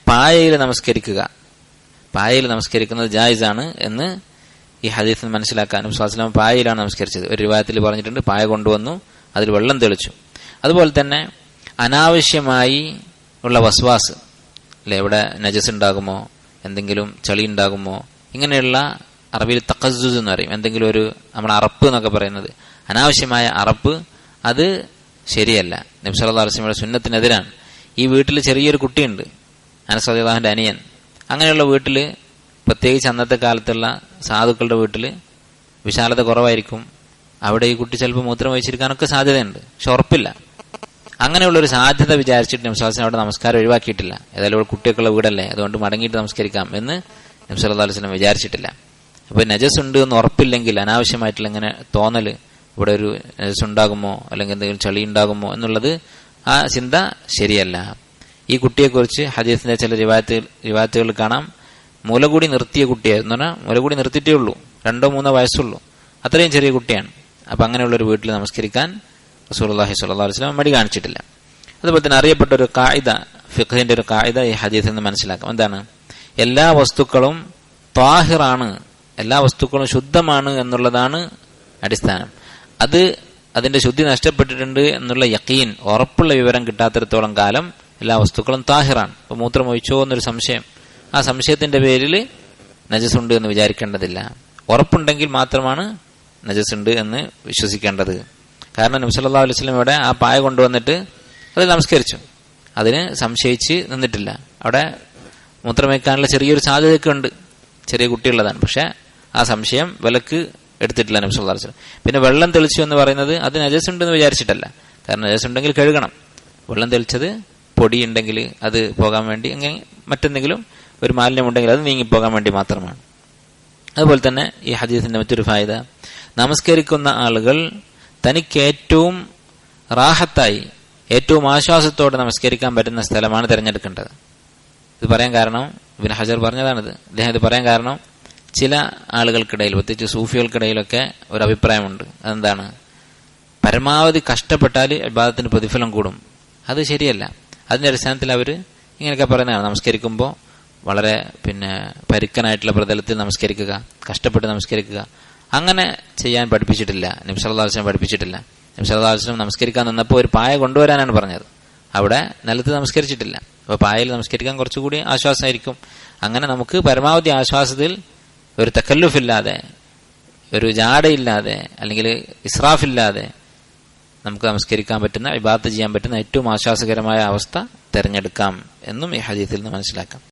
പായയിൽ നമസ്കരിക്കുന്നത് ജായിസാണ് എന്ന് ഈ ഹദീസിൽ മനസ്സിലാക്കാനും സ്വല്ലല്ലാഹു പായയിലാണ് നമസ്കരിച്ചത്. ഒരു റിവായത്തിൽ പറഞ്ഞിട്ടുണ്ട്, പായ കൊണ്ടുവന്നു, അതിൽ വെള്ളം തെളിച്ചു. അതുപോലെ തന്നെ അനാവശ്യമായി ഉള്ള വസ്വാസ് അല്ലെ, എവിടെ നജസ് ഉണ്ടാകുമോ, എന്തെങ്കിലും ചളി ഉണ്ടാകുമോ, ഇങ്ങനെയുള്ള അറബിയിൽ തഖസ്സുസ് എന്ന് പറയും, എന്തെങ്കിലും ഒരു നമ്മൾ അറപ്പ് എന്നൊക്കെ പറയുന്നത്, അനാവശ്യമായ അറപ്പ്, അത് ശരിയല്ല. നബി സല്ലല്ലാഹു അലൈഹി വസല്ലമയുടെ സുന്നത്തിനെതിരാണ്. ഈ വീട്ടിൽ ചെറിയൊരു കുട്ടിയുണ്ട്, അനസ് റളിയല്ലാഹുവിന്റെ അനിയൻ. അങ്ങനെയുള്ള വീട്ടിൽ, പ്രത്യേകിച്ച് അന്നത്തെ കാലത്തുള്ള സാധുക്കളുടെ വീട്ടിൽ വിശാലത കുറവായിരിക്കും. അവിടെ ഈ കുട്ടി ചിലപ്പോൾ മൂത്രം വഹിച്ചിരിക്കാനൊക്കെ സാധ്യതയുണ്ട്, പക്ഷെ ഉറപ്പില്ല. അങ്ങനെയുള്ളൊരു സാധ്യത വിചാരിച്ചിട്ട് നബി സല്ലല്ലാഹു അലൈഹി വസല്ലം അവിടെ നമസ്കാരം ഒഴിവാക്കിയിട്ടില്ല. ഏതായാലും ഇവിടെ കുട്ടിയൊക്കെയുള്ള വീടല്ലേ, അതുകൊണ്ട് മടങ്ങിയിട്ട് നമസ്കരിക്കാം എന്ന് നബി സല്ലല്ലാഹു അലൈഹി വസല്ലം വിചാരിച്ചിട്ടില്ല. അപ്പോൾ നജസ് ഉണ്ട് എന്ന് ഉറപ്പില്ലെങ്കിൽ, അനാവശ്യമായിട്ടുള്ള ഇങ്ങനെ തോന്നൽ, ഇവിടെ ഒരു നജസ് ഉണ്ടാകുമോ അല്ലെങ്കിൽ എന്തെങ്കിലും ചളി ഉണ്ടാകുമോ എന്നുള്ളത്, ആ ചിന്ത ശരിയല്ല. ഈ കുട്ടിയെക്കുറിച്ച് ഹദീസിന്റെ ചില റിവായത്തുകൾ കാണാം, മുലകൂടി നിർത്തിയ കുട്ടിയായിരുന്നു. പറഞ്ഞാൽ മുലകൂടി നിർത്തിയിട്ടേ ഉള്ളൂ, 2-3 വയസ്സുള്ളൂ, അത്രയും ചെറിയ കുട്ടിയാണ്. അപ്പം അങ്ങനെയുള്ളൊരു വീട്ടിൽ നമസ്കരിക്കാൻ റസൂലുള്ളാഹി സ്വല്ലല്ലാഹു അലൈഹി വസല്ലം മടി കാണിച്ചിട്ടില്ല. അതുപോലെ തന്നെ അറിയപ്പെട്ട ഒരു ഖായിദ, ഫിഖ്ഹിന്റെ ഒരു ഖായിദ ഈ ഹദീസിൽ നിന്ന് മനസ്സിലാക്കാം. എന്താണ്? എല്ലാ വസ്തുക്കളും ത്വാഹിറാണ്, എല്ലാ വസ്തുക്കളും ശുദ്ധമാണ് എന്നുള്ളതാണ് അടിസ്ഥാനം. അതിന്റെ ശുദ്ധി നഷ്ടപ്പെട്ടിട്ടുണ്ട് എന്നുള്ള യഖീൻ, ഉറപ്പുള്ള വിവരം കിട്ടാത്തിടത്തോളം കാലം എല്ലാ വസ്തുക്കളും താഹിറാണ്. ഇപ്പൊ മൂത്രം ഒഴിച്ചോ എന്നൊരു സംശയം, ആ സംശയത്തിന്റെ പേരിൽ നജസ് ഉണ്ട് എന്ന് വിചാരിക്കേണ്ടതില്ല. ഉറപ്പുണ്ടെങ്കിൽ മാത്രമാണ് നജസ് ഉണ്ട് എന്ന് വിശ്വസിക്കേണ്ടത്. കാരണം നബി സല്ലല്ലാഹു അലൈഹി വസല്ലം ഇവിടെ ആ പായ കൊണ്ടുവന്നിട്ട് അത് നമസ്കരിച്ചു, അതിന് സംശയിച്ച് നിന്നിട്ടില്ല. അവിടെ മൂത്രമേക്കാനുള്ള ചെറിയൊരു സാധ്യതയൊക്കെ ഉണ്ട്, ചെറിയ കുട്ടിയുള്ളതാണ്, പക്ഷെ ആ സംശയം വിലക്ക് എടുത്തിട്ടില്ല നബി സല്ലല്ലാഹു അലൈഹി വസല്ലം. പിന്നെ വെള്ളം തെളിച്ചു എന്ന് പറയുന്നത് അത് നജസ് ഉണ്ടെന്ന് വിചാരിച്ചിട്ടല്ല. കാരണം നജസ് ഉണ്ടെങ്കിൽ കഴുകണം. വെള്ളം തെളിച്ചത് പൊടി ഉണ്ടെങ്കിൽ അത് പോകാൻ വേണ്ടി, അങ്ങനെ മറ്റെന്തെങ്കിലും ഒരു മാലിന്യം ഉണ്ടെങ്കിൽ അത് നീങ്ങിപ്പോകാൻ വേണ്ടി മാത്രമാണ്. അതുപോലെ തന്നെ ഈ ഹദീസിന്റെ മറ്റൊരു ഫായിദ, നമസ്കരിക്കുന്ന ആളുകൾ തനിക്ക് ഏറ്റവും റാഹത്തായി, ഏറ്റവും ആശ്വാസത്തോടെ നമസ്കരിക്കാൻ പറ്റുന്ന സ്ഥലമാണ് തിരഞ്ഞെടുക്കേണ്ടത്. ഇത് പറയാൻ കാരണം, ഇബ്നു ഹജർ പറഞ്ഞതാണിത്. അദ്ദേഹം ഇത് പറയാൻ കാരണം, ചില ആളുകൾക്കിടയിൽ, പ്രത്യേകിച്ച് സൂഫികൾക്കിടയിലൊക്കെ ഒരു അഭിപ്രായമുണ്ട്. അതെന്താണ്? പരമാവധി കഷ്ടപ്പെട്ടാൽ ഇബാദത്തിന് പ്രതിഫലം കൂടും. അത് ശരിയല്ല. അതിന്റെ അടിസ്ഥാനത്തിൽ അവർ ഇങ്ങനെയൊക്കെ പറയുന്നതാണ്, നമസ്കരിക്കുമ്പോൾ വളരെ പരുക്കനായിട്ടുള്ള പ്രതലത്തിൽ നമസ്കരിക്കുക, കഷ്ടപ്പെട്ട് നമസ്കരിക്കുക. അങ്ങനെ ചെയ്യാൻ പഠിപ്പിച്ചിട്ടില്ല, നബി സല്ലല്ലാഹു അലൈഹി വസല്ലം പഠിപ്പിച്ചിട്ടില്ല. നബി സല്ലല്ലാഹു അലൈഹി വസല്ലം നമസ്കരിക്കാൻ നിന്നപ്പോൾ ഒരു പായ കൊണ്ടുവരാനാണ് പറഞ്ഞത്, അവിടെ നിലത്ത് നമസ്കരിച്ചിട്ടില്ല. അപ്പോൾ പായയിൽ നമസ്കരിക്കാൻ കുറച്ചുകൂടി ആശ്വാസമായിരിക്കും. അങ്ങനെ നമുക്ക് പരമാവധി ആശ്വാസത്തിൽ, ഒരു തക്കല്ലുഫില്ലാതെ, ഒരു ജാടയില്ലാതെ, അല്ലെങ്കിൽ ഇസ്രാഫില്ലാതെ നമുക്ക് നമസ്കരിക്കാൻ പറ്റുന്ന, ഇബാദത്ത് ചെയ്യാൻ പറ്റുന്ന ഏറ്റവും ആശ്വാസകരമായ അവസ്ഥ തിരഞ്ഞെടുക്കാം എന്നും ഈ ഹദീസിൽ നിന്ന് മനസ്സിലാക്കാം.